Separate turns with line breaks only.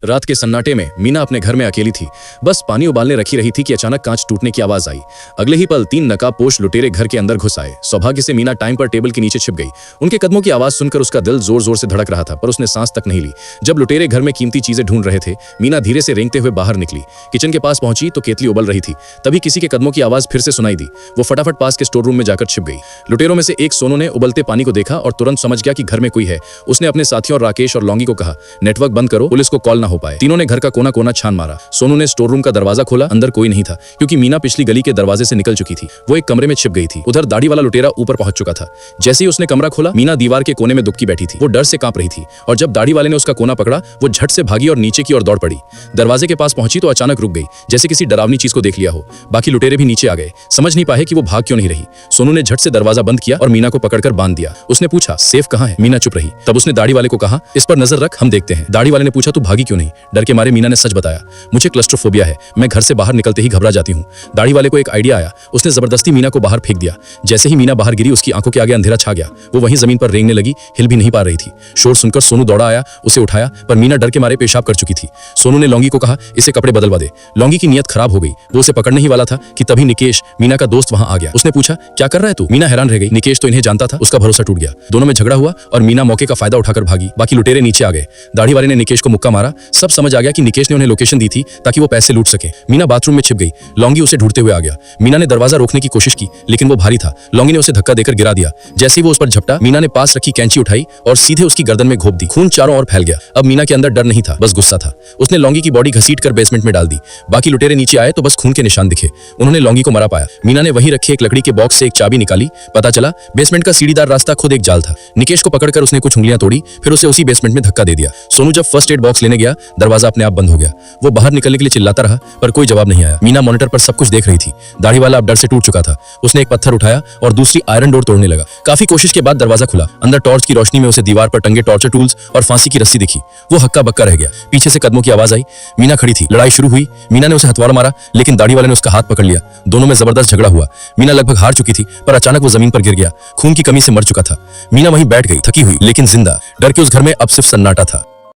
रात के सन्नाटे में मीना अपने घर में अकेली थी। बस पानी उबालने रखी रही थी कि अचानक कांच टूटने की आवाज आई। अगले ही पल 3 नकाबपोश लुटेरे घर के अंदर घुस आए। सौभाग्य से मीना टाइम पर टेबल के नीचे छिप गई। उनके कदमों की आवाज सुनकर उसका दिल जोर जोर से धड़क रहा था, पर उसने सांस तक नहीं ली। जब लुटेरे घर में कीमती चीजें ढूंढ रहे थे, मीना धीरे से रेंगते हुए बाहर निकली। किचन के पास पहुंची तो केतली उबल रही थी। तभी किसी के कदमों की आवाज फिर से सुनाई दी। वो फटाफट पास के स्टोर रूम में जाकर छिप गई। लुटेरों में से एक सोनू ने उबलते पानी को देखा और तुरंत समझ गया कि घर में कोई है। उसने अपने साथियों राकेश और लौंगी को कहा, नेटवर्क बंद करो, पुलिस को कॉल ना हो पाए। तीनों ने घर का कोना कोना छान मारा। सोनू ने स्टोर रूम का दरवाजा खोला, अंदर कोई नहीं था, क्योंकि मीना पिछली गली के दरवाजे से निकल चुकी थी। वो एक कमरे में छिप गई थी। उधर दाढ़ी वाला लुटेरा ऊपर पहुंच चुका था। जैसे ही उसने कमरा खोला, मीना दीवार के कोने में दुबकी बैठी थी। वो डर से कांप रही थी, और जब दाढ़ी वाले ने उसका कोना पकड़ा, वो झट से भागी और नीचे की ओर दौड़ पड़ी। दरवाजे के पास पहुंची तो अचानक रुक गई, जैसे किसी डरावनी चीज को देख लिया हो। बाकी लुटेरे भी नीचे आ गए, समझ नहीं पाए कि वो भाग क्यों नहीं रही। सोनू ने झट से दरवाजा बंद किया और मीना को पकड़कर बांध दिया। उसने पूछा, सेफ कहाँ है? मीना चुप रही। तब उसने दाढ़ी वाले को कहा, इस पर नजर रख, हम देखते हैं। दाढ़ी वाले ने पूछा, तू भागी क्यों नहीं? डर के मारे मीना ने सच बताया, मुझे क्लस्ट्रोफोबिया है, मैं घर से बाहर निकलते ही घबरा जाती हूँ। दाढ़ी वाले को एक आइडिया आया। उसने जबरदस्ती मीना को बाहर फेंक दिया। जैसे ही मीना बाहर गिरी, उसकी आंखों के आगे अंधेरा छा गया। वो वहीं जमीन पर रेंगने लगी, हिल भी नहीं पा रही थी। शोर सुनकर सोनू दौड़ा आया, उसे उठाया, पर मीना डर के मारे पेशाब कर चुकी थी। सोनू ने लौंगी को कहा, इसे कपड़े बदलवा दे। लौंगी की नीयत खराब हो गई। वो उसे पकड़ने ही वाला था कि तभी निकेश, मीना का दोस्त, वहां आ गया। उसने पूछा, क्या कर रहा है तू? मीना हैरान रह गई। निकेश तो इन्हें जानता था। उसका भरोसा टूट गया। दोनों में झगड़ा हुआ और मीना मौके का फायदा उठाकर भागी। बाकी लुटेरे नीचे आ गए। दाढ़ी वाले ने निकेश को मुक्का मारा। सब समझ आ गया कि निकेश ने उन्हें लोकेशन दी थी ताकि वो पैसे लूट सके। मीना बाथरूम में छिप गई। लौंगी उसे ढूंढते हुए आ गया। मीना ने दरवाजा रोकने की कोशिश की, लेकिन वो भारी था। लौंगी ने उसे धक्का देकर गिरा दिया। जैसे ही वो उस पर झपटा, मीना ने पास रखी कैंची उठाई और सीधे उसकी गर्दन में घोंप दी। खून चारों ओर फैल गया। अब मीना के अंदर डर नहीं था, बस गुस्सा था। उसने लौंगी की बॉडी घसीट कर बेसमेंट में डाल दी। बाकी लुटेरे नीचे आए तो बस खून के निशान दिखे। उन्होंने लौंगी को मरा पाया। मीना ने वहीं रखे एक लकड़ी के बॉक्स से एक चाबी निकाली। पता चला बेसमेंट का सीढ़ीदार रास्ता खुद एक जाल था। निकेश को पकड़कर उसने कुछ उंगलियां तोड़ी, फिर उसे उसी बेसमेंट में धक्का दे दिया। सोनू जब फर्स्ट एड बॉक्स लेने गया, दरवाजा अपने आप बंद हो गया। वो बाहर निकलने के लिए चिल्लाता रहा, पर कोई जवाब नहीं आया। मीना मॉनिटर पर सब कुछ देख रही थी। दाढ़ी वाला अब डर से टूट चुका था। उसने एक पत्थर उठाया और दूसरी आयरन डोर तोड़ने लगा। काफी कोशिश के बाद दरवाजा खुला। अंदर टॉर्च की रोशनी में उसे दीवार पर टंगे टॉर्चर टूल्स और फांसी की रस्सी दिखी। वो हक्का बक्का रह गया। पीछे से कदमों की आवाज आई। मीना खड़ी थी। लड़ाई शुरू हुई। मीना ने उसे हथौड़ा मारा, लेकिन दाढ़ी वाले ने उसका हाथ पकड़ लिया। दोनों में जबरदस्त झगड़ा हुआ। मीना लगभग हार चुकी थी, पर अचानक वो जमीन पर गिर गया। खून की कमी से मर चुका था। मीना वहीं बैठ गई, थकी हुई लेकिन जिंदा। डर के उस घर में अब सिर्फ सन्नाटा था।